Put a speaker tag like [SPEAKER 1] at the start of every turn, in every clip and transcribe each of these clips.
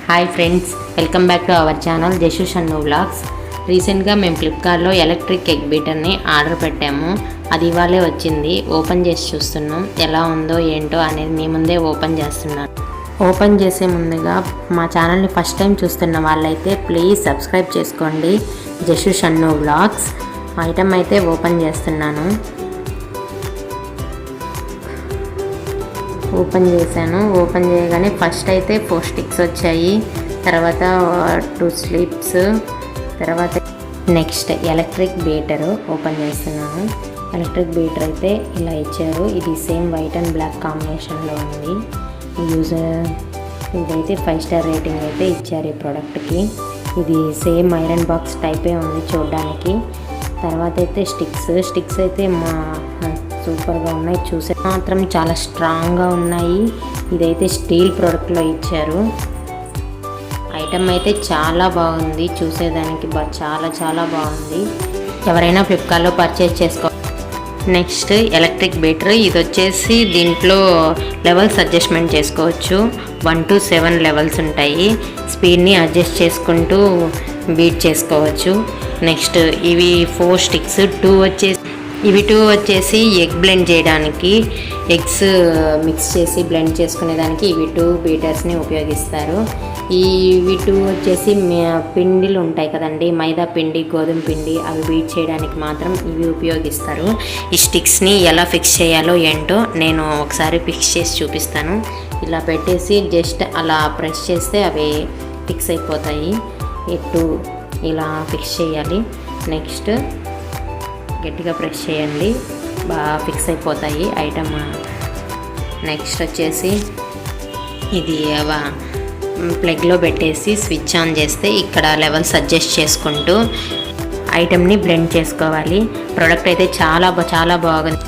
[SPEAKER 1] Hi friends, welcome back to our channel జషు Shannu vlogs. రీసెంట్గా మేము ఫ్లిప్కార్ట్లో ఎలక్ట్రిక్ ఎగ్ బీటర్ని ఆర్డర్ పెట్టాము. అది ఇవాళే వచ్చింది. ఓపెన్ చేసి చూస్తున్నాం ఎలా ఉందో ఏంటో అనేది మీ ముందే ఓపెన్ చేస్తున్నాను. ఓపెన్ చేసే ముందుగా మా ఛానల్ని ఫస్ట్ టైం చూస్తున్న వాళ్ళైతే ప్లీజ్ సబ్స్క్రైబ్ చేసుకోండి. జషు షన్ను వ్లాగ్స్. ఐటమ్ అయితే ఓపెన్ చేస్తున్నాను. ఓపెన్ చేశాను. ఓపెన్ చేయగానే ఫస్ట్ అయితే 4 స్టిక్స్ వచ్చాయి, తర్వాత 2 స్లిప్స్, తర్వాత నెక్స్ట్ ఎలక్ట్రిక్ బీటర్ ఓపెన్ చేస్తున్నాను. ఎలక్ట్రిక్ బీటర్ అయితే ఇలా ఇచ్చారు. ఇది సేమ్ వైట్ అండ్ బ్లాక్ కాంబినేషన్లో ఉంది. ఇదైతే 5 స్టార్ రేటింగ్ అయితే ఇచ్చారు ఈ ప్రోడక్ట్కి. ఇది సేమ్ ఐరన్ బాక్స్ టైపే ఉంది చూడడానికి. తర్వాత అయితే స్టిక్స్ అయితే సూపర్గా ఉన్నాయి. చూసే మాత్రం చాలా స్ట్రాంగ్గా ఉన్నాయి. ఇదైతే స్టీల్ ప్రోడక్ట్లో ఇచ్చారు. ఐటమ్ అయితే చాలా బాగుంది, చూసేదానికి చాలా బాగుంది. ఎవరైనా ఫ్లిప్కార్ట్లో పర్చేజ్ చేసుకో. Next electric beater. ఇది వచ్చేసి దీంట్లో లెవెల్స్ అడ్జస్ట్మెంట్ చేసుకోవచ్చు. 1 to 7 లెవెల్స్ ఉంటాయి. స్పీడ్ని అడ్జస్ట్ చేసుకుంటూ బీట్ చేసుకోవచ్చు. నెక్స్ట్ ఇవి 4 స్టిక్స్. 2 వచ్చేసి ఎగ్ బ్లెండ్ చేయడానికి, ఎగ్స్ మిక్స్ చేసి బ్లెండ్ చేసుకునేదానికి ఇవి 2 బీటర్స్ని ఉపయోగిస్తారు. ఇవి 2 వచ్చేసి పిండిలు ఉంటాయి కదండి, మైదా పిండి, గోధుమ పిండి, అవి బీట్ చేయడానికి మాత్రం ఇవి ఉపయోగిస్తారు. ఈ స్టిక్స్ని ఎలా ఫిక్స్ చేయాలో ఏంటో నేను ఒకసారి ఫిక్స్ చేసి చూపిస్తాను. ఇలా పెట్టేసి జస్ట్ అలా ప్రెస్ చేస్తే అవి ఫిక్స్ అయిపోతాయి. ఇలా ఫిక్స్ చేయాలి. నెక్స్ట్ గట్టిగా ప్రెస్ చేయండి, బాగా ఫిక్స్ అయిపోతాయి ఐటమ్. నెక్స్ట్ వచ్చేసి ఇది ప్లగ్లో పెట్టేసి స్విచ్ ఆన్ చేస్తే ఇక్కడ లెవెల్స్ అడ్జస్ట్ చేసుకుంటూ ఐటమ్ని బ్లెండ్ చేసుకోవాలి. ప్రోడక్ట్ అయితే చాలా బాగుంది.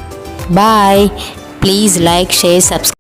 [SPEAKER 1] Bye. Please like, share, subscribe.